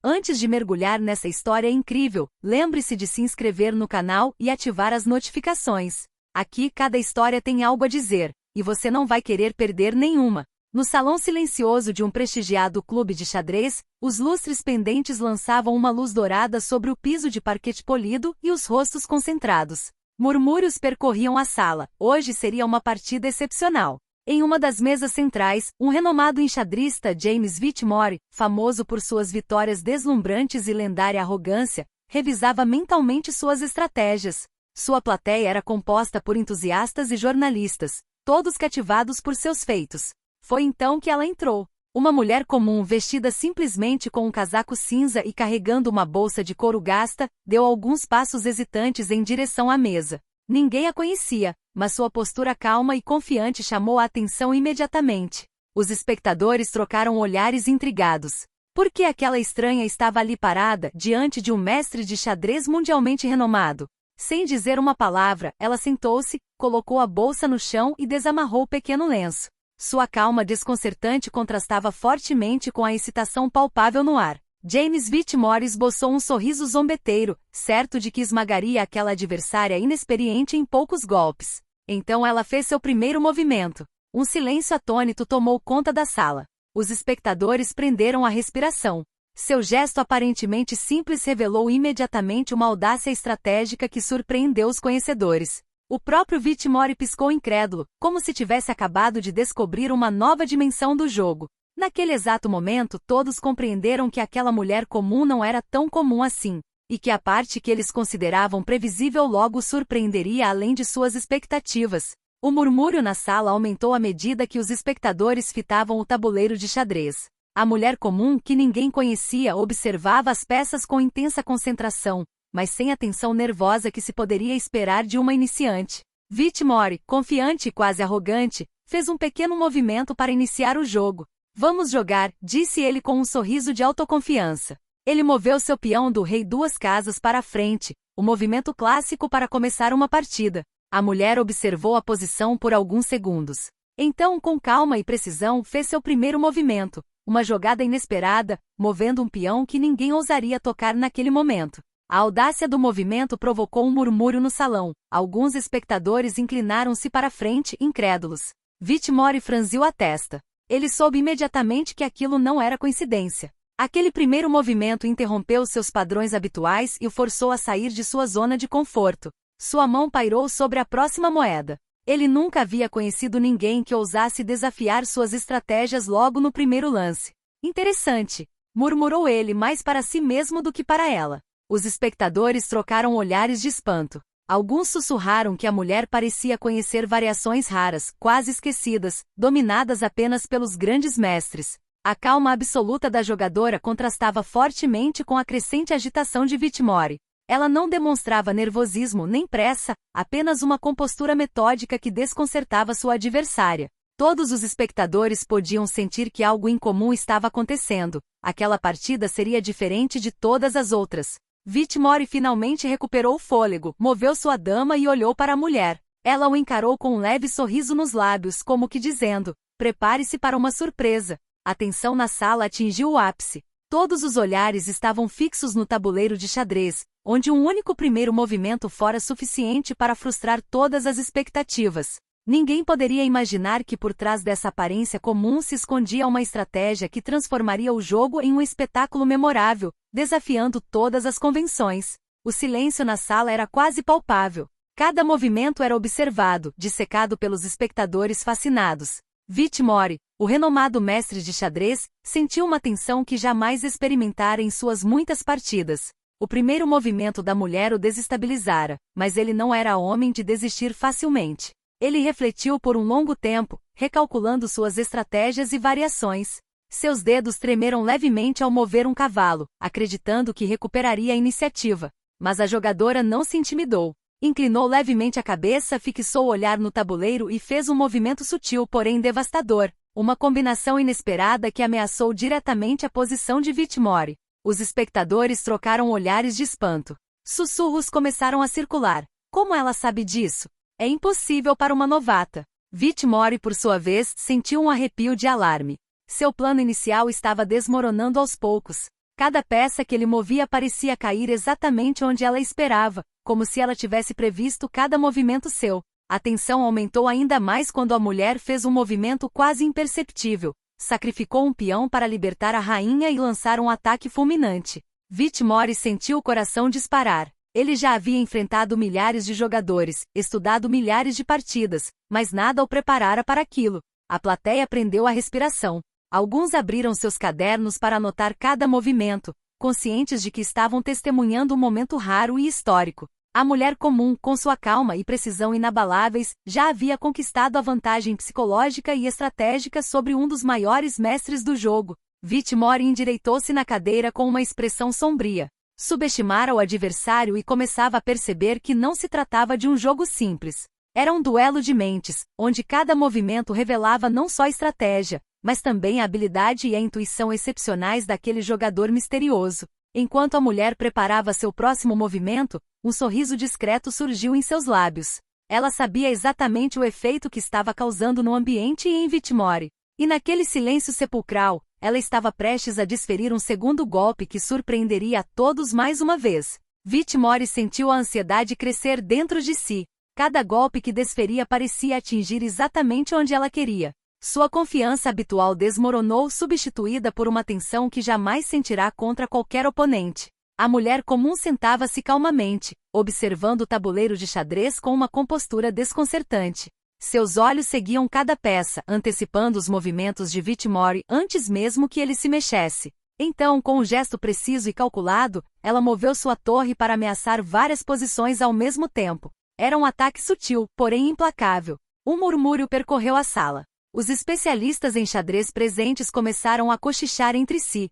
Antes de mergulhar nessa história incrível, lembre-se de se inscrever no canal e ativar as notificações. Aqui cada história tem algo a dizer, e você não vai querer perder nenhuma. No salão silencioso de um prestigiado clube de xadrez, os lustres pendentes lançavam uma luz dourada sobre o piso de parquete polido e os rostos concentrados. Murmúrios percorriam a sala. Hoje seria uma partida excepcional. Em uma das mesas centrais, um renomado enxadrista, James Whitmore, famoso por suas vitórias deslumbrantes e lendária arrogância, revisava mentalmente suas estratégias. Sua plateia era composta por entusiastas e jornalistas, todos cativados por seus feitos. Foi então que ela entrou. Uma mulher comum vestida simplesmente com um casaco cinza e carregando uma bolsa de couro gasta, deu alguns passos hesitantes em direção à mesa. Ninguém a conhecia, mas sua postura calma e confiante chamou a atenção imediatamente. Os espectadores trocaram olhares intrigados. Por que aquela estranha estava ali parada, diante de um mestre de xadrez mundialmente renomado? Sem dizer uma palavra, ela sentou-se, colocou a bolsa no chão e desamarrou o pequeno lenço. Sua calma desconcertante contrastava fortemente com a excitação palpável no ar. James Whitmore esboçou um sorriso zombeteiro, certo de que esmagaria aquela adversária inexperiente em poucos golpes. Então ela fez seu primeiro movimento. Um silêncio atônito tomou conta da sala. Os espectadores prenderam a respiração. Seu gesto aparentemente simples revelou imediatamente uma audácia estratégica que surpreendeu os conhecedores. O próprio Whitmore piscou incrédulo, como se tivesse acabado de descobrir uma nova dimensão do jogo. Naquele exato momento, todos compreenderam que aquela mulher comum não era tão comum assim, e que a parte que eles consideravam previsível logo surpreenderia além de suas expectativas. O murmúrio na sala aumentou à medida que os espectadores fitavam o tabuleiro de xadrez. A mulher comum, que ninguém conhecia, observava as peças com intensa concentração, mas sem a tensão nervosa que se poderia esperar de uma iniciante. Whitmore, confiante e quase arrogante, fez um pequeno movimento para iniciar o jogo. Vamos jogar, disse ele com um sorriso de autoconfiança. Ele moveu seu peão do rei duas casas para a frente, o movimento clássico para começar uma partida. A mulher observou a posição por alguns segundos. Então, com calma e precisão, fez seu primeiro movimento, uma jogada inesperada, movendo um peão que ninguém ousaria tocar naquele momento. A audácia do movimento provocou um murmúrio no salão. Alguns espectadores inclinaram-se para a frente, incrédulos. Whitmore franziu a testa. Ele soube imediatamente que aquilo não era coincidência. Aquele primeiro movimento interrompeu seus padrões habituais e o forçou a sair de sua zona de conforto. Sua mão pairou sobre a próxima moeda. Ele nunca havia conhecido ninguém que ousasse desafiar suas estratégias logo no primeiro lance. Interessante, murmurou ele mais para si mesmo do que para ela. Os espectadores trocaram olhares de espanto. Alguns sussurraram que a mulher parecia conhecer variações raras, quase esquecidas, dominadas apenas pelos grandes mestres. A calma absoluta da jogadora contrastava fortemente com a crescente agitação de Whitmore. Ela não demonstrava nervosismo nem pressa, apenas uma compostura metódica que desconcertava sua adversária. Todos os espectadores podiam sentir que algo incomum estava acontecendo. Aquela partida seria diferente de todas as outras. Whitmore finalmente recuperou o fôlego, moveu sua dama e olhou para a mulher. Ela o encarou com um leve sorriso nos lábios, como que dizendo: prepare-se para uma surpresa. A tensão na sala atingiu o ápice. Todos os olhares estavam fixos no tabuleiro de xadrez, onde um único primeiro movimento fora suficiente para frustrar todas as expectativas. Ninguém poderia imaginar que por trás dessa aparência comum se escondia uma estratégia que transformaria o jogo em um espetáculo memorável, desafiando todas as convenções. O silêncio na sala era quase palpável. Cada movimento era observado, dissecado pelos espectadores fascinados. Whitmore, o renomado mestre de xadrez, sentiu uma tensão que jamais experimentara em suas muitas partidas. O primeiro movimento da mulher o desestabilizara, mas ele não era homem de desistir facilmente. Ele refletiu por um longo tempo, recalculando suas estratégias e variações. Seus dedos tremeram levemente ao mover um cavalo, acreditando que recuperaria a iniciativa. Mas a jogadora não se intimidou. Inclinou levemente a cabeça, fixou o olhar no tabuleiro e fez um movimento sutil, porém devastador. Uma combinação inesperada que ameaçou diretamente a posição de Whitmore. Os espectadores trocaram olhares de espanto. Sussurros começaram a circular. Como ela sabe disso? É impossível para uma novata. Whitmore, por sua vez, sentiu um arrepio de alarme. Seu plano inicial estava desmoronando aos poucos. Cada peça que ele movia parecia cair exatamente onde ela esperava, como se ela tivesse previsto cada movimento seu. A tensão aumentou ainda mais quando a mulher fez um movimento quase imperceptível. Sacrificou um peão para libertar a rainha e lançar um ataque fulminante. Vitmore sentiu o coração disparar. Ele já havia enfrentado milhares de jogadores, estudado milhares de partidas, mas nada o preparara para aquilo. A plateia prendeu a respiração. Alguns abriram seus cadernos para anotar cada movimento, conscientes de que estavam testemunhando um momento raro e histórico. A mulher comum, com sua calma e precisão inabaláveis, já havia conquistado a vantagem psicológica e estratégica sobre um dos maiores mestres do jogo. Vitmore endireitou-se na cadeira com uma expressão sombria. Subestimara o adversário e começava a perceber que não se tratava de um jogo simples. Era um duelo de mentes, onde cada movimento revelava não só estratégia, mas também a habilidade e a intuição excepcionais daquele jogador misterioso. Enquanto a mulher preparava seu próximo movimento, um sorriso discreto surgiu em seus lábios. Ela sabia exatamente o efeito que estava causando no ambiente e em Vitmore. E naquele silêncio sepulcral, ela estava prestes a desferir um segundo golpe que surpreenderia a todos mais uma vez. Vitmore sentiu a ansiedade crescer dentro de si. Cada golpe que desferia parecia atingir exatamente onde ela queria. Sua confiança habitual desmoronou, substituída por uma tensão que jamais sentirá contra qualquer oponente. A mulher comum sentava-se calmamente, observando o tabuleiro de xadrez com uma compostura desconcertante. Seus olhos seguiam cada peça, antecipando os movimentos de Vitmore antes mesmo que ele se mexesse. Então, com um gesto preciso e calculado, ela moveu sua torre para ameaçar várias posições ao mesmo tempo. Era um ataque sutil, porém implacável. Um murmúrio percorreu a sala. Os especialistas em xadrez presentes começaram a cochichar entre si.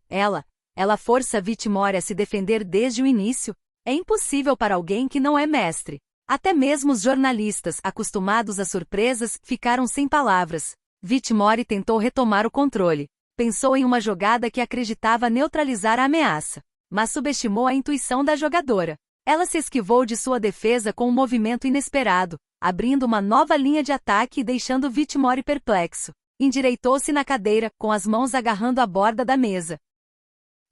Ela força Vitmore a se defender desde o início. É impossível para alguém que não é mestre. Até mesmo os jornalistas, acostumados a surpresas, ficaram sem palavras. Vitmore tentou retomar o controle. Pensou em uma jogada que acreditava neutralizar a ameaça, mas subestimou a intuição da jogadora. Ela se esquivou de sua defesa com um movimento inesperado, abrindo uma nova linha de ataque e deixando Vitmore perplexo. Endireitou-se na cadeira, com as mãos agarrando a borda da mesa.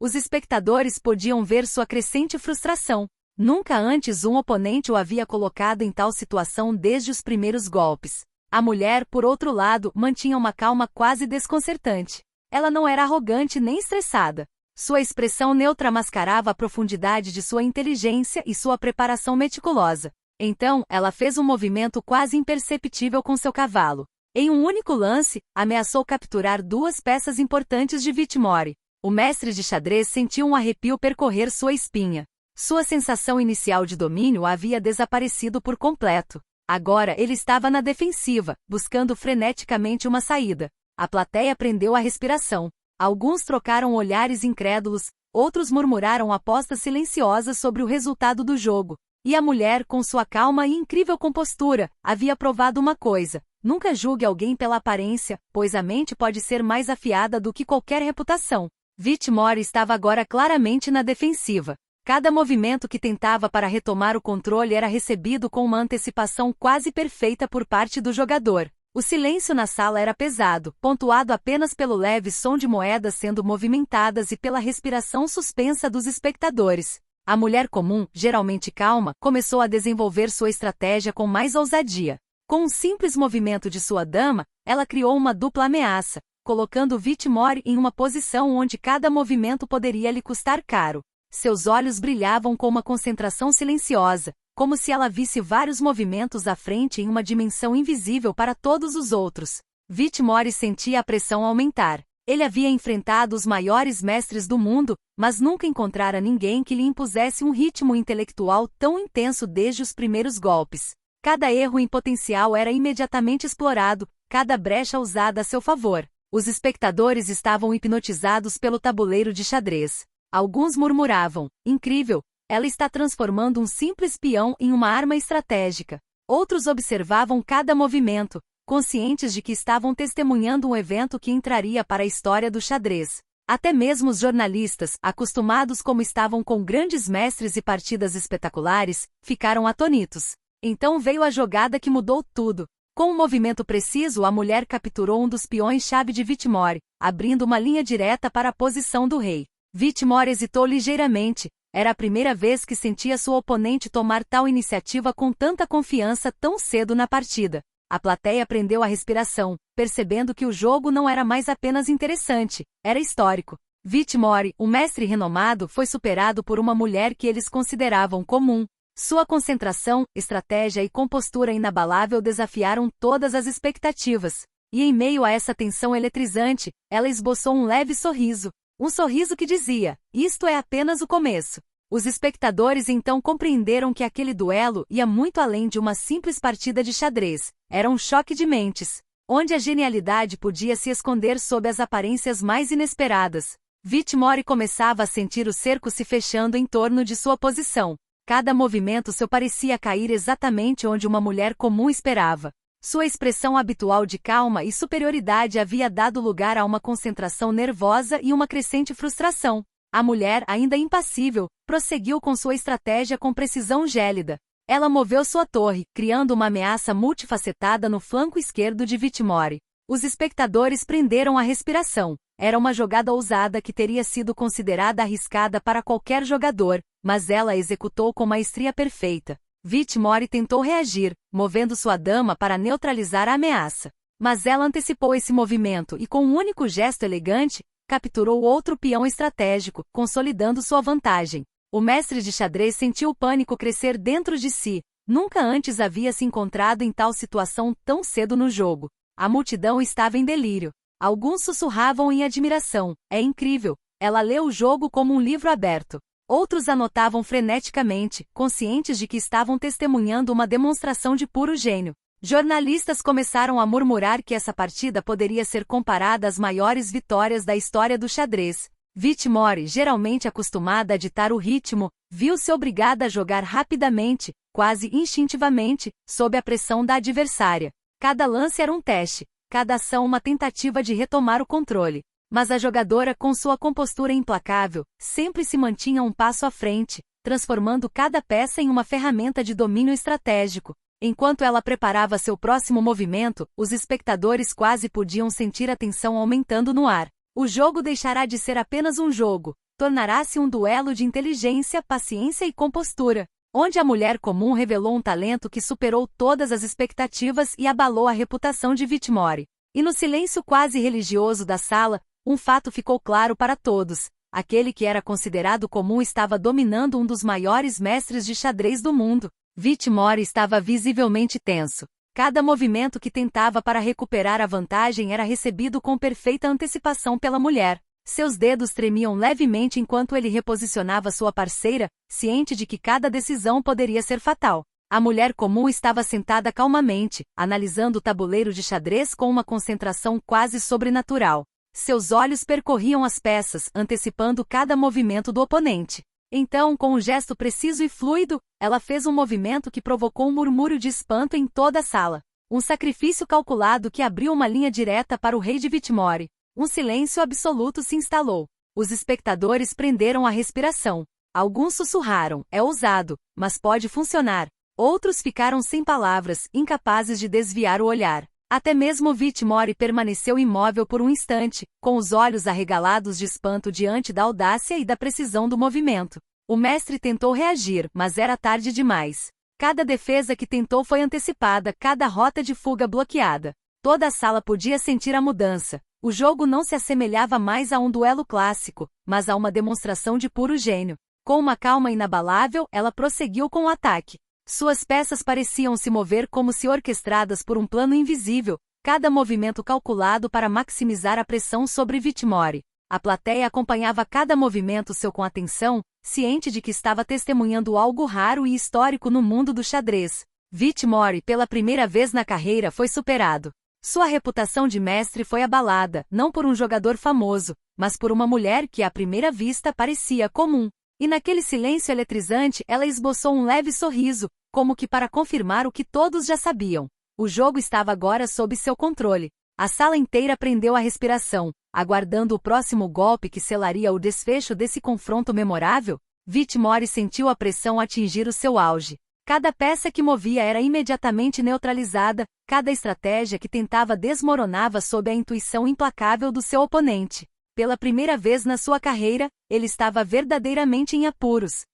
Os espectadores podiam ver sua crescente frustração. Nunca antes um oponente o havia colocado em tal situação desde os primeiros golpes. A mulher, por outro lado, mantinha uma calma quase desconcertante. Ela não era arrogante nem estressada. Sua expressão neutra mascarava a profundidade de sua inteligência e sua preparação meticulosa. Então, ela fez um movimento quase imperceptível com seu cavalo. Em um único lance, ameaçou capturar duas peças importantes de Vitmore. O mestre de xadrez sentiu um arrepio percorrer sua espinha. Sua sensação inicial de domínio havia desaparecido por completo. Agora ele estava na defensiva, buscando freneticamente uma saída. A plateia prendeu a respiração. Alguns trocaram olhares incrédulos, outros murmuraram apostas silenciosas sobre o resultado do jogo. E a mulher, com sua calma e incrível compostura, havia provado uma coisa: nunca julgue alguém pela aparência, pois a mente pode ser mais afiada do que qualquer reputação. Vitmore estava agora claramente na defensiva. Cada movimento que tentava para retomar o controle era recebido com uma antecipação quase perfeita por parte do jogador. O silêncio na sala era pesado, pontuado apenas pelo leve som de moedas sendo movimentadas e pela respiração suspensa dos espectadores. A mulher comum, geralmente calma, começou a desenvolver sua estratégia com mais ousadia. Com um simples movimento de sua dama, ela criou uma dupla ameaça, colocando Vitmore em uma posição onde cada movimento poderia lhe custar caro. Seus olhos brilhavam com uma concentração silenciosa, como se ela visse vários movimentos à frente em uma dimensão invisível para todos os outros. Vitmore sentia a pressão aumentar. Ele havia enfrentado os maiores mestres do mundo, mas nunca encontrara ninguém que lhe impusesse um ritmo intelectual tão intenso desde os primeiros golpes. Cada erro em potencial era imediatamente explorado, cada brecha usada a seu favor. Os espectadores estavam hipnotizados pelo tabuleiro de xadrez. Alguns murmuravam: incrível, ela está transformando um simples peão em uma arma estratégica. Outros observavam cada movimento, conscientes de que estavam testemunhando um evento que entraria para a história do xadrez. Até mesmo os jornalistas, acostumados como estavam com grandes mestres e partidas espetaculares, ficaram atônitos. Então veio a jogada que mudou tudo. Com um movimento preciso, a mulher capturou um dos peões-chave de Vitmore, abrindo uma linha direta para a posição do rei. Whitmore hesitou ligeiramente. Era a primeira vez que sentia sua oponente tomar tal iniciativa com tanta confiança tão cedo na partida. A plateia prendeu a respiração, percebendo que o jogo não era mais apenas interessante, era histórico. Whitmore, um mestre renomado, foi superado por uma mulher que eles consideravam comum. Sua concentração, estratégia e compostura inabalável desafiaram todas as expectativas. E em meio a essa tensão eletrizante, ela esboçou um leve sorriso. Um sorriso que dizia: isto é apenas o começo. Os espectadores então compreenderam que aquele duelo ia muito além de uma simples partida de xadrez. Era um choque de mentes, onde a genialidade podia se esconder sob as aparências mais inesperadas. Whitmore começava a sentir o cerco se fechando em torno de sua posição. Cada movimento seu parecia cair exatamente onde uma mulher comum esperava. Sua expressão habitual de calma e superioridade havia dado lugar a uma concentração nervosa e uma crescente frustração. A mulher, ainda impassível, prosseguiu com sua estratégia com precisão gélida. Ela moveu sua torre, criando uma ameaça multifacetada no flanco esquerdo de Whitmore. Os espectadores prenderam a respiração. Era uma jogada ousada que teria sido considerada arriscada para qualquer jogador, mas ela a executou com maestria perfeita. Whitmore tentou reagir, movendo sua dama para neutralizar a ameaça. Mas ela antecipou esse movimento e, com um único gesto elegante, capturou outro peão estratégico, consolidando sua vantagem. O mestre de xadrez sentiu o pânico crescer dentro de si. Nunca antes havia se encontrado em tal situação tão cedo no jogo. A multidão estava em delírio. Alguns sussurravam em admiração. É incrível. Ela lê o jogo como um livro aberto. Outros anotavam freneticamente, conscientes de que estavam testemunhando uma demonstração de puro gênio. Jornalistas começaram a murmurar que essa partida poderia ser comparada às maiores vitórias da história do xadrez. Whitmore, geralmente acostumada a ditar o ritmo, viu-se obrigada a jogar rapidamente, quase instintivamente, sob a pressão da adversária. Cada lance era um teste, cada ação uma tentativa de retomar o controle. Mas a jogadora, com sua compostura implacável, sempre se mantinha um passo à frente, transformando cada peça em uma ferramenta de domínio estratégico. Enquanto ela preparava seu próximo movimento, os espectadores quase podiam sentir a tensão aumentando no ar. O jogo deixará de ser apenas um jogo, tornará-se um duelo de inteligência, paciência e compostura, onde a mulher comum revelou um talento que superou todas as expectativas e abalou a reputação de Whitmore. E no silêncio quase religioso da sala, um fato ficou claro para todos. Aquele que era considerado comum estava dominando um dos maiores mestres de xadrez do mundo. Whitmore estava visivelmente tenso. Cada movimento que tentava para recuperar a vantagem era recebido com perfeita antecipação pela mulher. Seus dedos tremiam levemente enquanto ele reposicionava sua parceira, ciente de que cada decisão poderia ser fatal. A mulher comum estava sentada calmamente, analisando o tabuleiro de xadrez com uma concentração quase sobrenatural. Seus olhos percorriam as peças, antecipando cada movimento do oponente. Então, com um gesto preciso e fluido, ela fez um movimento que provocou um murmúrio de espanto em toda a sala. Um sacrifício calculado que abriu uma linha direta para o rei de Whitmore. Um silêncio absoluto se instalou. Os espectadores prenderam a respiração. Alguns sussurraram: é ousado, mas pode funcionar. Outros ficaram sem palavras, incapazes de desviar o olhar. Até mesmo Whitmore permaneceu imóvel por um instante, com os olhos arregalados de espanto diante da audácia e da precisão do movimento. O mestre tentou reagir, mas era tarde demais. Cada defesa que tentou foi antecipada, cada rota de fuga bloqueada. Toda a sala podia sentir a mudança. O jogo não se assemelhava mais a um duelo clássico, mas a uma demonstração de puro gênio. Com uma calma inabalável, ela prosseguiu com o ataque. Suas peças pareciam se mover como se orquestradas por um plano invisível, cada movimento calculado para maximizar a pressão sobre Whitmore. A plateia acompanhava cada movimento seu com atenção, ciente de que estava testemunhando algo raro e histórico no mundo do xadrez. Whitmore, pela primeira vez na carreira, foi superado. Sua reputação de mestre foi abalada, não por um jogador famoso, mas por uma mulher que à primeira vista parecia comum. E naquele silêncio eletrizante ela esboçou um leve sorriso, como que para confirmar o que todos já sabiam. O jogo estava agora sob seu controle. A sala inteira prendeu a respiração, aguardando o próximo golpe que selaria o desfecho desse confronto memorável. Whitmore sentiu a pressão atingir o seu auge. Cada peça que movia era imediatamente neutralizada, cada estratégia que tentava desmoronava sob a intuição implacável do seu oponente. pela primeira vez na sua carreira, ele estava verdadeiramente em apuros.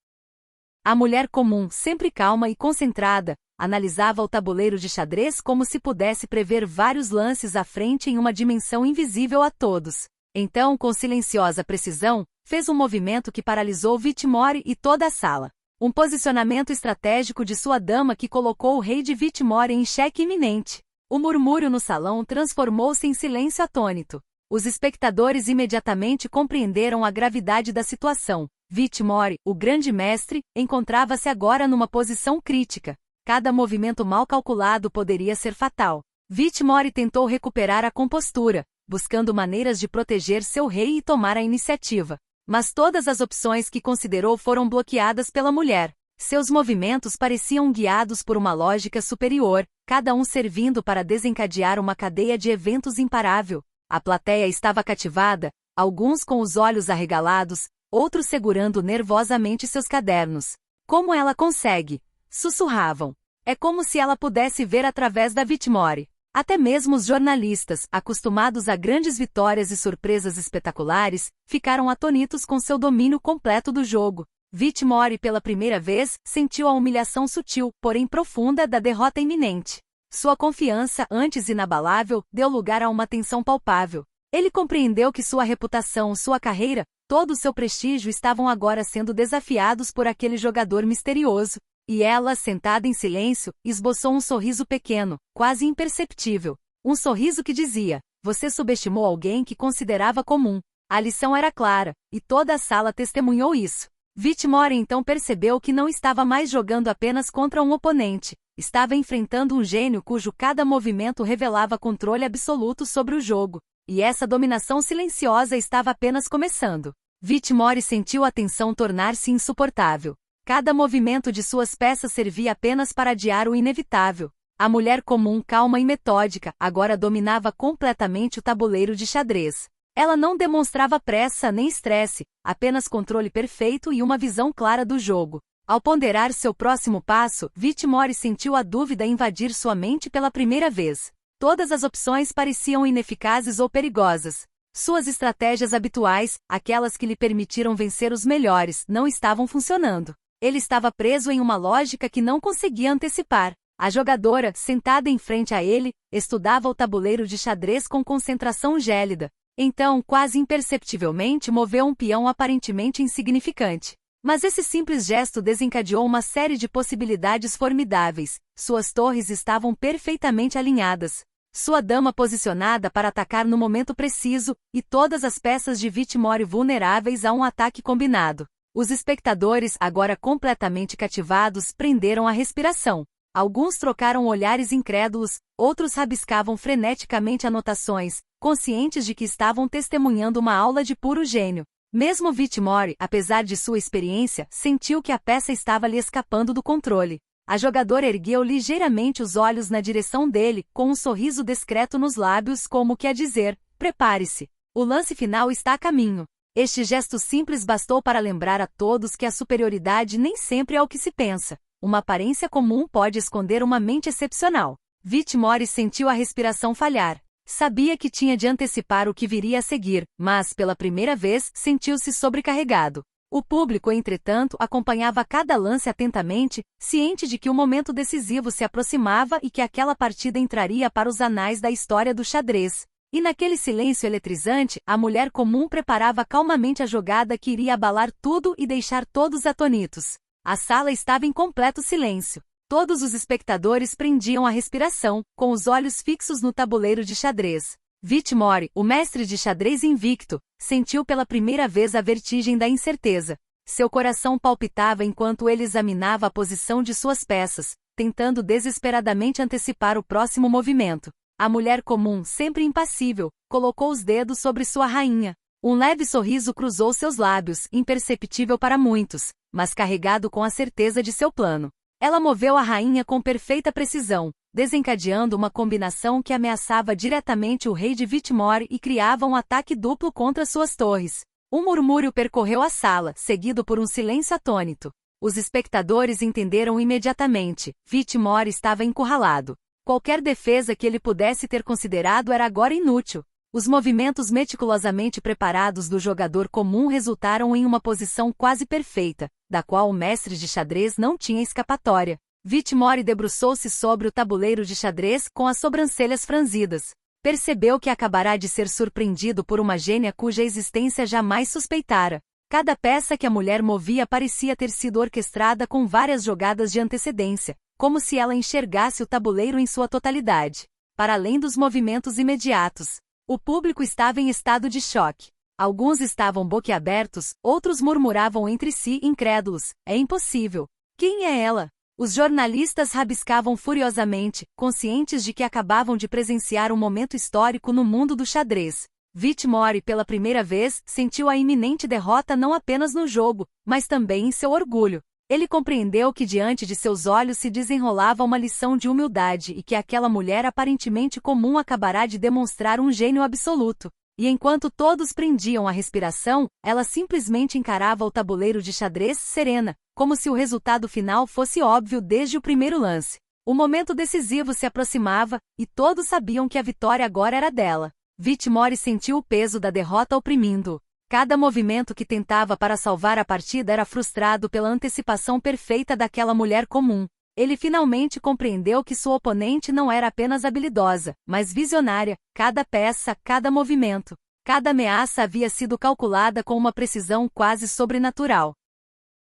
A mulher comum, sempre calma e concentrada, analisava o tabuleiro de xadrez como se pudesse prever vários lances à frente em uma dimensão invisível a todos. Então, com silenciosa precisão, fez um movimento que paralisou Vitmore e toda a sala. Um posicionamento estratégico de sua dama que colocou o rei de Vitmore em xeque iminente. O murmúrio no salão transformou-se em silêncio atônito. Os espectadores imediatamente compreenderam a gravidade da situação. Vitmore, o grande mestre, encontrava-se agora numa posição crítica. Cada movimento mal calculado poderia ser fatal. Vitmore tentou recuperar a compostura, buscando maneiras de proteger seu rei e tomar a iniciativa. Mas todas as opções que considerou foram bloqueadas pela mulher. Seus movimentos pareciam guiados por uma lógica superior, cada um servindo para desencadear uma cadeia de eventos imparável. A plateia estava cativada, alguns com os olhos arregalados, outros segurando nervosamente seus cadernos. Como ela consegue? Sussurravam. É como se ela pudesse ver através da Vitmore. Até mesmo os jornalistas, acostumados a grandes vitórias e surpresas espetaculares, ficaram atônitos com seu domínio completo do jogo. Vitmore, pela primeira vez, sentiu a humilhação sutil, porém profunda, da derrota iminente. Sua confiança, antes inabalável, deu lugar a uma tensão palpável. Ele compreendeu que sua reputação, sua carreira, todo o seu prestígio estavam agora sendo desafiados por aquele jogador misterioso. E ela, sentada em silêncio, esboçou um sorriso pequeno, quase imperceptível. Um sorriso que dizia: você subestimou alguém que considerava comum. A lição era clara, e toda a sala testemunhou isso. Vitmore então percebeu que não estava mais jogando apenas contra um oponente. Estava enfrentando um gênio cujo cada movimento revelava controle absoluto sobre o jogo. E essa dominação silenciosa estava apenas começando. Vitmore sentiu a tensão tornar-se insuportável. Cada movimento de suas peças servia apenas para adiar o inevitável. A mulher comum, calma e metódica, agora dominava completamente o tabuleiro de xadrez. Ela não demonstrava pressa nem estresse, apenas controle perfeito e uma visão clara do jogo. Ao ponderar seu próximo passo, Vitmore sentiu a dúvida invadir sua mente pela primeira vez. Todas as opções pareciam ineficazes ou perigosas. Suas estratégias habituais, aquelas que lhe permitiram vencer os melhores, não estavam funcionando. Ele estava preso em uma lógica que não conseguia antecipar. A jogadora, sentada em frente a ele, estudava o tabuleiro de xadrez com concentração gélida. Então, quase imperceptivelmente, moveu um peão aparentemente insignificante. Mas esse simples gesto desencadeou uma série de possibilidades formidáveis. Suas torres estavam perfeitamente alinhadas. Sua dama posicionada para atacar no momento preciso, e todas as peças de Vitmore vulneráveis a um ataque combinado. Os espectadores, agora completamente cativados, prenderam a respiração. Alguns trocaram olhares incrédulos, outros rabiscavam freneticamente anotações, conscientes de que estavam testemunhando uma aula de puro gênio. Mesmo Vitmore, apesar de sua experiência, sentiu que a peça estava lhe escapando do controle. A jogadora ergueu ligeiramente os olhos na direção dele, com um sorriso discreto nos lábios, como que a dizer: prepare-se. O lance final está a caminho. Este gesto simples bastou para lembrar a todos que a superioridade nem sempre é o que se pensa. Uma aparência comum pode esconder uma mente excepcional. Vitmore sentiu a respiração falhar. Sabia que tinha de antecipar o que viria a seguir, mas, pela primeira vez, sentiu-se sobrecarregado. O público, entretanto, acompanhava cada lance atentamente, ciente de que o momento decisivo se aproximava e que aquela partida entraria para os anais da história do xadrez. E naquele silêncio eletrizante, a mulher comum preparava calmamente a jogada que iria abalar tudo e deixar todos atônitos. A sala estava em completo silêncio. Todos os espectadores prendiam a respiração, com os olhos fixos no tabuleiro de xadrez. Vitmore, o mestre de xadrez invicto, sentiu pela primeira vez a vertigem da incerteza. Seu coração palpitava enquanto ele examinava a posição de suas peças, tentando desesperadamente antecipar o próximo movimento. A mulher comum, sempre impassível, colocou os dedos sobre sua rainha. Um leve sorriso cruzou seus lábios, imperceptível para muitos, mas carregado com a certeza de seu plano. Ela moveu a rainha com perfeita precisão, desencadeando uma combinação que ameaçava diretamente o rei de Vitmore e criava um ataque duplo contra suas torres. Um murmúrio percorreu a sala, seguido por um silêncio atônito. Os espectadores entenderam imediatamente: Vitmore estava encurralado. Qualquer defesa que ele pudesse ter considerado era agora inútil. Os movimentos meticulosamente preparados do jogador comum resultaram em uma posição quase perfeita, da qual o mestre de xadrez não tinha escapatória. Whitmore debruçou-se sobre o tabuleiro de xadrez com as sobrancelhas franzidas. Percebeu que acabará de ser surpreendido por uma gênia cuja existência jamais suspeitara. Cada peça que a mulher movia parecia ter sido orquestrada com várias jogadas de antecedência, como se ela enxergasse o tabuleiro em sua totalidade, para além dos movimentos imediatos. O público estava em estado de choque. Alguns estavam boquiabertos, outros murmuravam entre si incrédulos: é impossível. Quem é ela? Os jornalistas rabiscavam furiosamente, conscientes de que acabavam de presenciar um momento histórico no mundo do xadrez. Whitmore, pela primeira vez, sentiu a iminente derrota não apenas no jogo, mas também em seu orgulho. Ele compreendeu que diante de seus olhos se desenrolava uma lição de humildade e que aquela mulher aparentemente comum acabará de demonstrar um gênio absoluto. E enquanto todos prendiam a respiração, ela simplesmente encarava o tabuleiro de xadrez serena, como se o resultado final fosse óbvio desde o primeiro lance. O momento decisivo se aproximava, e todos sabiam que a vitória agora era dela. Whitmore sentiu o peso da derrota oprimindo-o. Cada movimento que tentava para salvar a partida era frustrado pela antecipação perfeita daquela mulher comum. Ele finalmente compreendeu que sua oponente não era apenas habilidosa, mas visionária. Cada peça, cada movimento, cada ameaça havia sido calculada com uma precisão quase sobrenatural.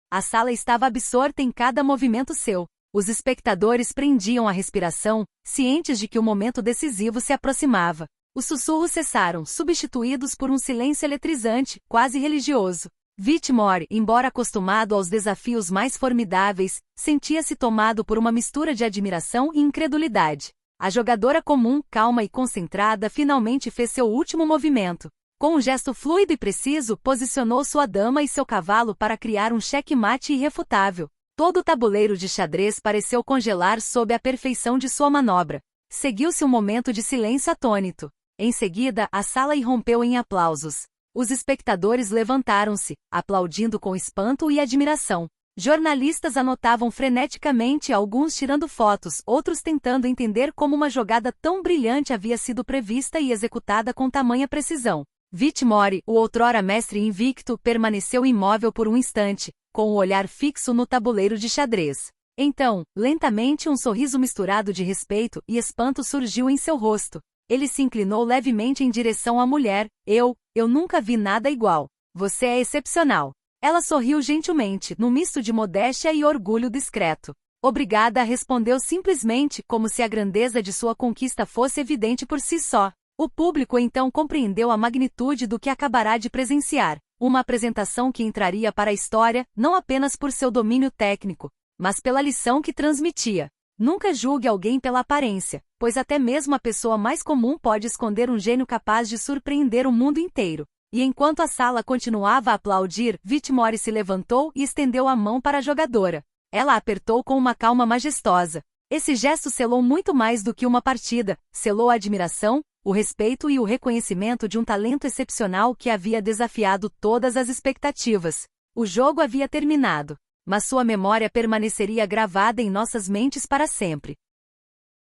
A sala estava absorta em cada movimento seu. Os espectadores prendiam a respiração, cientes de que o momento decisivo se aproximava. Os sussurros cessaram, substituídos por um silêncio eletrizante, quase religioso. Whitmore, embora acostumado aos desafios mais formidáveis, sentia-se tomado por uma mistura de admiração e incredulidade. A jogadora comum, calma e concentrada, finalmente fez seu último movimento. Com um gesto fluido e preciso, posicionou sua dama e seu cavalo para criar um xeque-mate irrefutável. Todo o tabuleiro de xadrez pareceu congelar sob a perfeição de sua manobra. Seguiu-se um momento de silêncio atônito. Em seguida, a sala irrompeu em aplausos. Os espectadores levantaram-se, aplaudindo com espanto e admiração. Jornalistas anotavam freneticamente, alguns tirando fotos, outros tentando entender como uma jogada tão brilhante havia sido prevista e executada com tamanha precisão. Whitmore, o outrora mestre invicto, permaneceu imóvel por um instante, com o olhar fixo no tabuleiro de xadrez. Então, lentamente um sorriso misturado de respeito e espanto surgiu em seu rosto. Ele se inclinou levemente em direção à mulher. Eu nunca vi nada igual. Você é excepcional. Ela sorriu gentilmente, num misto de modéstia e orgulho discreto. Obrigada, respondeu simplesmente, como se a grandeza de sua conquista fosse evidente por si só. O público então compreendeu a magnitude do que acabará de presenciar. Uma apresentação que entraria para a história, não apenas por seu domínio técnico, mas pela lição que transmitia. Nunca julgue alguém pela aparência, pois até mesmo a pessoa mais comum pode esconder um gênio capaz de surpreender o mundo inteiro. E enquanto a sala continuava a aplaudir, Whitmore se levantou e estendeu a mão para a jogadora. Ela a apertou com uma calma majestosa. Esse gesto selou muito mais do que uma partida, selou a admiração, o respeito e o reconhecimento de um talento excepcional que havia desafiado todas as expectativas. O jogo havia terminado, mas sua memória permaneceria gravada em nossas mentes para sempre.